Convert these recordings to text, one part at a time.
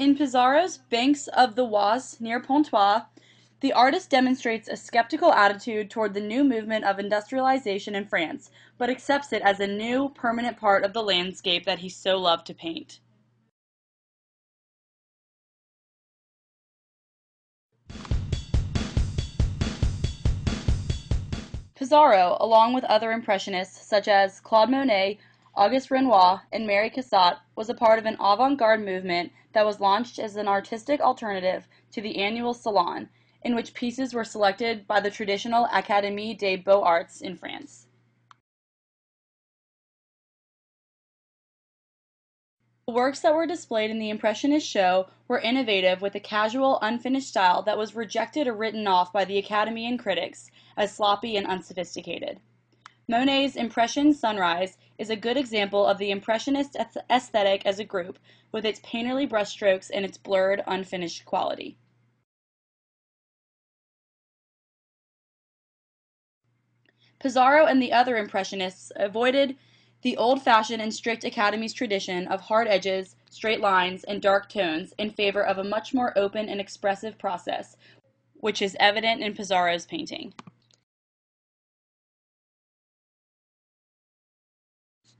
In Pissarro's Banks of the Oise near Pontoise, the artist demonstrates a skeptical attitude toward the new movement of industrialization in France, but accepts it as a new, permanent part of the landscape that he so loved to paint. Pissarro, along with other Impressionists such as Claude Monet, Auguste Renoir, and Mary Cassatt, was a part of an avant-garde movement that was launched as an artistic alternative to the annual Salon, in which pieces were selected by the traditional Académie des Beaux-Arts in France. The works that were displayed in the Impressionist show were innovative with a casual, unfinished style that was rejected or written off by the Academy and critics as sloppy and unsophisticated. Monet's Impression Sunrise is a good example of the Impressionist aesthetic as a group, with its painterly brushstrokes and its blurred, unfinished quality. Pissarro and the other Impressionists avoided the old-fashioned and strict Academy's tradition of hard edges, straight lines, and dark tones in favor of a much more open and expressive process, which is evident in Pissarro's painting.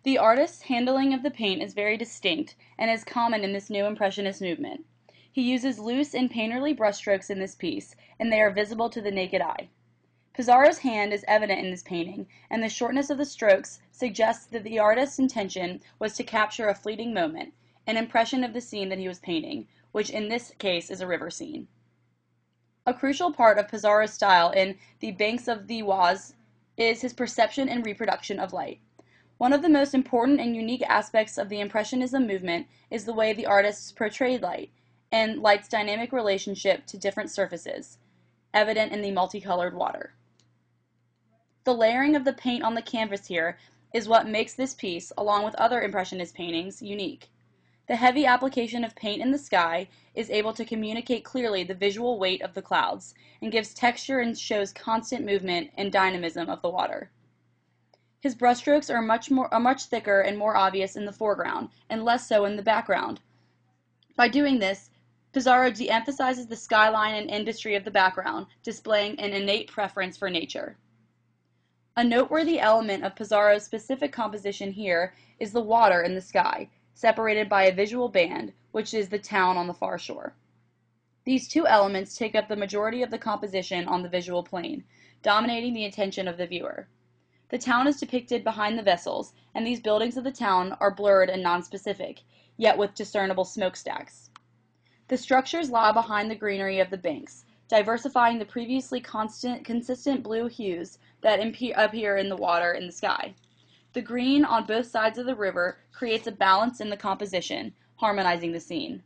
The artist's handling of the paint is very distinct and is common in this new Impressionist movement. He uses loose and painterly brushstrokes in this piece, and they are visible to the naked eye. Pissarro's hand is evident in this painting, and the shortness of the strokes suggests that the artist's intention was to capture a fleeting moment, an impression of the scene that he was painting, which in this case is a river scene. A crucial part of Pissarro's style in the Banks of the Oise is his perception and reproduction of light. One of the most important and unique aspects of the Impressionism movement is the way the artists portrayed light, and light's dynamic relationship to different surfaces, evident in the multicolored water. The layering of the paint on the canvas here is what makes this piece, along with other Impressionist paintings, unique. The heavy application of paint in the sky is able to communicate clearly the visual weight of the clouds, and gives texture and shows constant movement and dynamism of the water. His brushstrokes are much thicker and more obvious in the foreground, and less so in the background. By doing this, Pissarro de-emphasizes the skyline and industry of the background, displaying an innate preference for nature. A noteworthy element of Pissarro's specific composition here is the water in the sky, separated by a visual band, which is the town on the far shore. These two elements take up the majority of the composition on the visual plane, dominating the attention of the viewer. The town is depicted behind the vessels, and these buildings of the town are blurred and nonspecific, yet with discernible smokestacks. The structures lie behind the greenery of the banks, diversifying the previously consistent blue hues that appear in the water and the sky. The green on both sides of the river creates a balance in the composition, harmonizing the scene.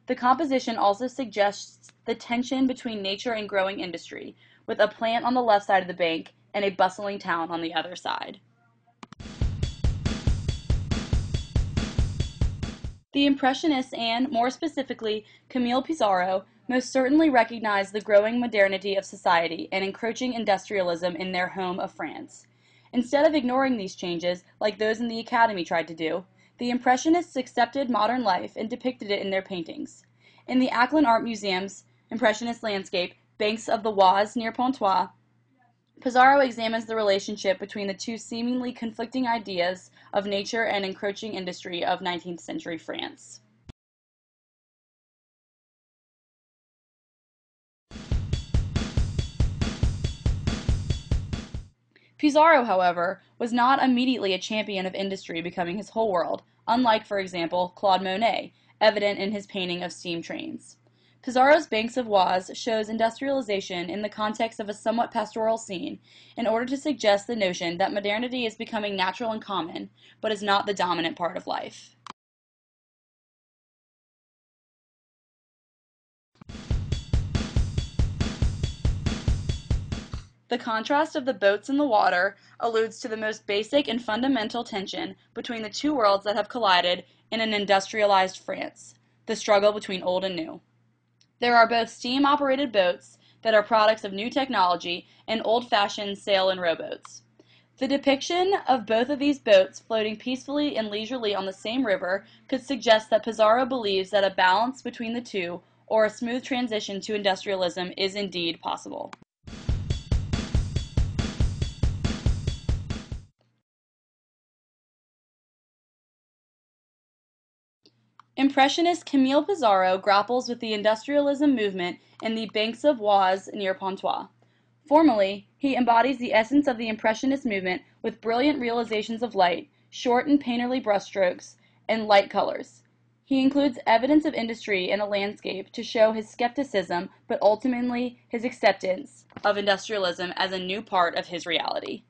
The composition also suggests the tension between nature and growing industry, with a plant on the left side of the bank and a bustling town on the other side. The Impressionists and, more specifically, Camille Pissarro, most certainly recognized the growing modernity of society and encroaching industrialism in their home of France. Instead of ignoring these changes, like those in the Academy tried to do, the Impressionists accepted modern life and depicted it in their paintings. In the Acklin Art Museum's Impressionist landscape, Banks of the Oise near Pontoise, Pissarro examines the relationship between the two seemingly conflicting ideas of nature and encroaching industry of 19th century France. Pissarro, however, was not immediately a champion of industry becoming his whole world, unlike, for example, Claude Monet, evident in his painting of steam trains. Pissarro's Banks of Oise shows industrialization in the context of a somewhat pastoral scene, in order to suggest the notion that modernity is becoming natural and common, but is not the dominant part of life. The contrast of the boats in the water alludes to the most basic and fundamental tension between the two worlds that have collided in an industrialized France, the struggle between old and new. There are both steam-operated boats that are products of new technology and old-fashioned sail and rowboats. The depiction of both of these boats floating peacefully and leisurely on the same river could suggest that Pissarro believes that a balance between the two, or a smooth transition to industrialism, is indeed possible. Impressionist Camille Pissarro grapples with the industrialism movement in the Banks of Oise near Pontoise. Formally, he embodies the essence of the Impressionist movement with brilliant realizations of light, short and painterly brushstrokes, and light colors. He includes evidence of industry in a landscape to show his skepticism, but ultimately his acceptance of industrialism as a new part of his reality.